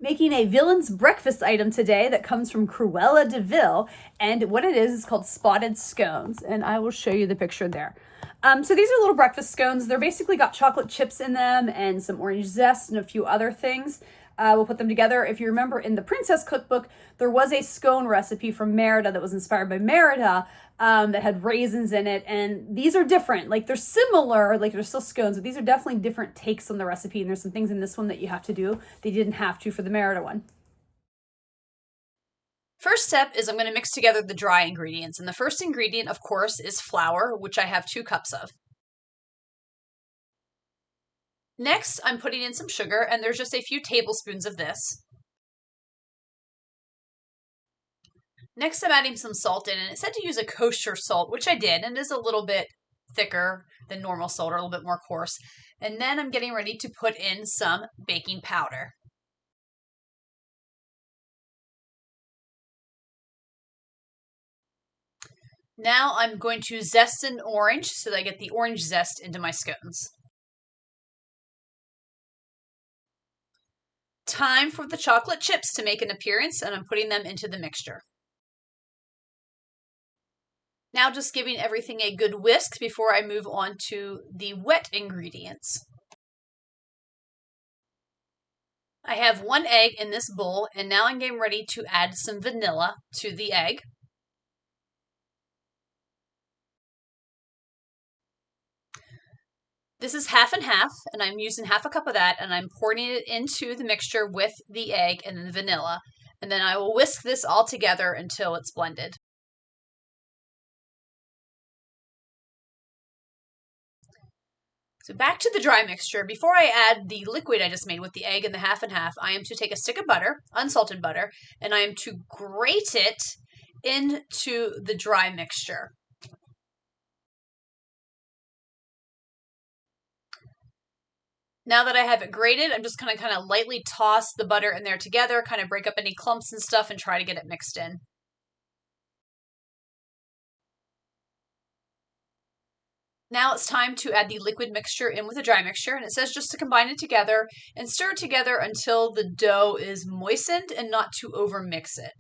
making a villain's breakfast item today that comes from Cruella de Vil, and what it is called Spotted Scones, and I will show you the picture there. So these are little breakfast scones. They're basically got chocolate chips in them and some orange zest and a few other things. We'll put them together. If you remember in the Princess Cookbook, there was a scone recipe from Merida that was inspired by Merida that had raisins in it. And these are different. Like, they're similar, like they're still scones, but these are definitely different takes on the recipe. And there's some things in this one that you have to do that you didn't have to for the Merida one. First step is I'm going to mix together the dry ingredients. And the first ingredient, of course, is flour, which I have 2 cups of. Next, I'm putting in some sugar, and there's just a few tablespoons of this. Next, I'm adding some salt in, and it said to use a kosher salt, which I did, and it is a little bit thicker than normal salt, or a little bit more coarse. And then I'm getting ready to put in some baking powder. Now I'm going to zest an orange so that I get the orange zest into my scones. Time for the chocolate chips to make an appearance, and I'm putting them into the mixture. Now just giving everything a good whisk before I move on to the wet ingredients. I have 1 egg in this bowl, and now I'm getting ready to add some vanilla to the egg. This is half and half, and I'm using half a cup of that, and I'm pouring it into the mixture with the egg and the vanilla. And then I will whisk this all together until it's blended. So back to the dry mixture. Before I add the liquid I just made with the egg and the half and half, I am to take a stick of butter, unsalted butter, and I am to grate it into the dry mixture. Now that I have it grated, I'm just going to kind of lightly toss the butter in there together, kind of break up any clumps and stuff, and try to get it mixed in. Now it's time to add the liquid mixture in with the dry mixture, and it says just to combine it together and stir it together until the dough is moistened and not to overmix it.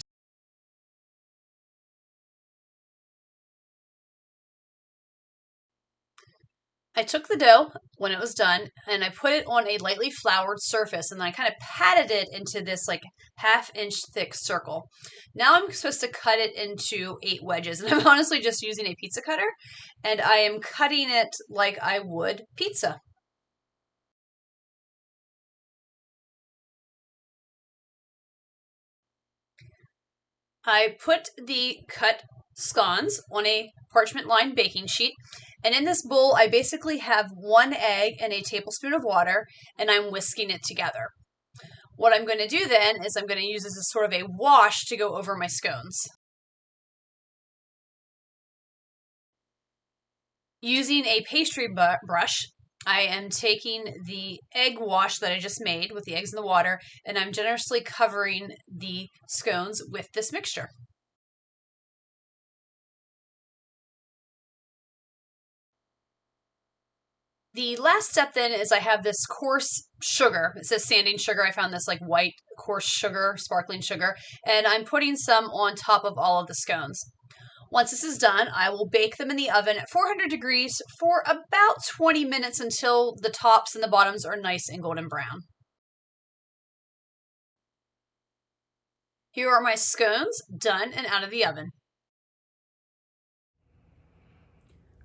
I took the dough when it was done and I put it on a lightly floured surface, and then I kind of patted it into this like 1/2 inch thick circle. Now I'm supposed to cut it into 8 wedges, and I'm honestly just using a pizza cutter, and I am cutting it like I would pizza. I put the cut scones on a parchment lined baking sheet, and in this bowl I basically have 1 egg and a tablespoon of water, and I'm whisking it together. What I'm going to do then is I'm going to use this as sort of a wash to go over my scones. Using a pastry brush, I am taking the egg wash that I just made with the eggs in the water, and I'm generously covering the scones with this mixture. The last step then is I have this coarse sugar. It says sanding sugar. I found this like white coarse sugar, sparkling sugar, and I'm putting some on top of all of the scones. Once this is done, I will bake them in the oven at 400 degrees for about 20 minutes until the tops and the bottoms are nice and golden brown. Here are my scones done and out of the oven.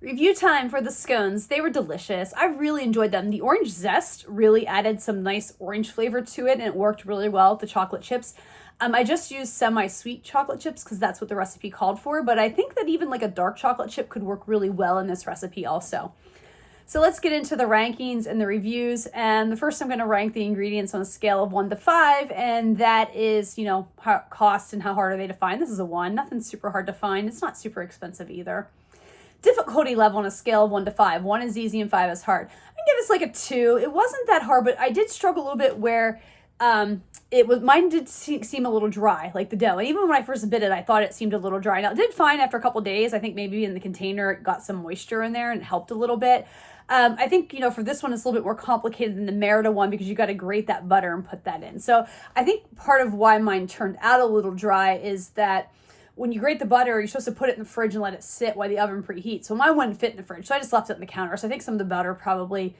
Review time for the scones. They were delicious. I really enjoyed them. The orange zest really added some nice orange flavor to it, and it worked really well with the chocolate chips. I just used semi-sweet chocolate chips because that's what the recipe called for, but I think that even like a dark chocolate chip could work really well in this recipe also. So let's get into the rankings and the reviews. And the first, I'm going to rank the ingredients on a scale of 1 to 5, and that is, cost and how hard are they to find. This is a 1. Nothing's super hard to find. It's not super expensive either. Difficulty level on a scale of 1 to 5. 1 is easy and 5 is hard. I can give this like a 2. It wasn't that hard, but I did struggle a little bit where mine did seem a little dry, like the dough. And even when I first bit it, I thought it seemed a little dry. Now, it did fine after a couple days. I think maybe in the container it got some moisture in there and it helped a little bit. I think, for this one, it's a little bit more complicated than the Merida one because you got to grate that butter and put that in. So I think part of why mine turned out a little dry is that when you grate the butter, you're supposed to put it in the fridge and let it sit while the oven preheats. So mine wouldn't fit in the fridge, so I just left it on the counter. So I think some of the butter probably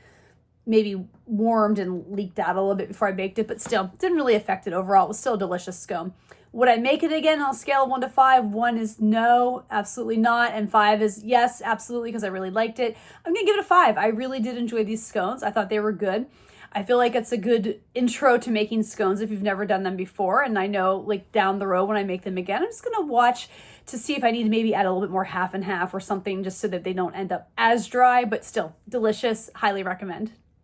maybe warmed and leaked out a little bit before I baked it, but still, didn't really affect it overall. It was still a delicious scone. Would I make it again on a scale of 1 to 5? 1 is no, absolutely not, and 5 is yes, absolutely, because I really liked it. I'm gonna give it a 5. I really did enjoy these scones. I thought they were good. I feel like it's a good intro to making scones if you've never done them before. And I know, like, down the road when I make them again, I'm just going to watch to see if I need to maybe add a little bit more half and half or something just so that they don't end up as dry, but still delicious. Highly recommend.